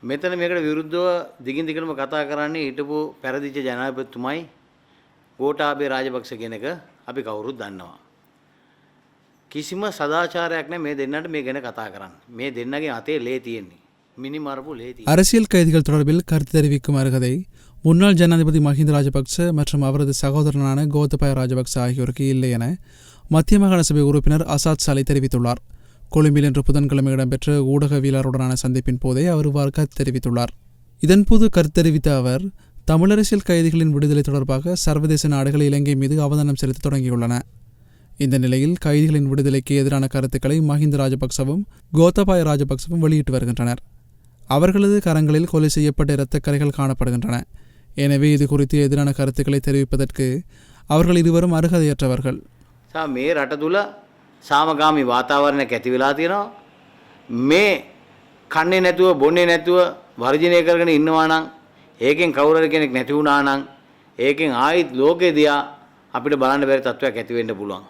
මෙතන මේකට විරුද්ධව දිගින් දිගටම කතා කරන්නේ හිටපු පෙරදිච්ච ජනාධිපතිතුමයි ගෝඨාභය රාජපක්ෂ කෙනෙක් අපි කවුරුත් දන්නවා. කිසිම සදාචාරයක් නැහැ මේ දෙන්නට මේ ගැන කතා කරන්න. මේ දෙන්නගේ අතේ ලේ තියෙන්නේ. මිනි මරපු ලේ තියෙන්නේ. அரசியல் கைதிகள் தொடர்பில் கருத்து தெரிவிக்கும் அருகதை முன்னாள் ஜனாதிபதி மஹிந்த ராஜபக்ச மற்றும் அவரது சகோதரனான கோத்தபாய ராஜபக்ச ஆகியோருக்கு இல்லை என மத்திய மாகாண சபை உறுப்பினர் அசாத் சாலை தெரிவித்துள்ளார். கொழும்பில் இன்று புதன்கிழமை இடம்பெற்ற ஊடகவியலாளருடனான சந்திப்பின் போதே அவர் இவ்வாறு கருத்து தெரிவித்துள்ளார். இதன்போது கருத்து தெரிவித்த அவர் தமிழரசியல் கைதிகளின் விடுதலை தொடர்பாக சர்வதேச நாடுகள் இலங்கை மீது அவதானம் செலுத்த தொடங்கியுள்ளன. இந்த நிலையில் கைதிகளின் விடுதலைக்கு எதிரான கருத்துக்களை மஹிந்த ராஜபக்சவும் கோத்தபாய ராஜபக்சவும் வெளியிட்டு வருகின்றனர். அவர்களது கரங்களில் கொலை செய்யப்பட்ட இரத்தக்கரைகள் காணப்படுகின்றன. எனவே இது குறித்து எதிரான கருத்துக்களை தெரிவிப்பதற்கு அவர்கள் இருவரும் அருகதையற்றவர்கள். මේ රට තුල සාමගාමී වාතාවරණයක් ඇති වෙලා තියෙනවා. මේ කන්නේ නැතුව බොන්නේ නැතුව වර්ජනය කරගෙන ඉන්නවා නම් ඒකෙන් කවුරු හරි කෙනෙක් නැති වුණා නම් ඒකෙන් ආයිත් ලෝකෙ දිහා අපිට බලන්න බැරි තත්ත්වයක් ඇති වෙන්න පුළුවන්.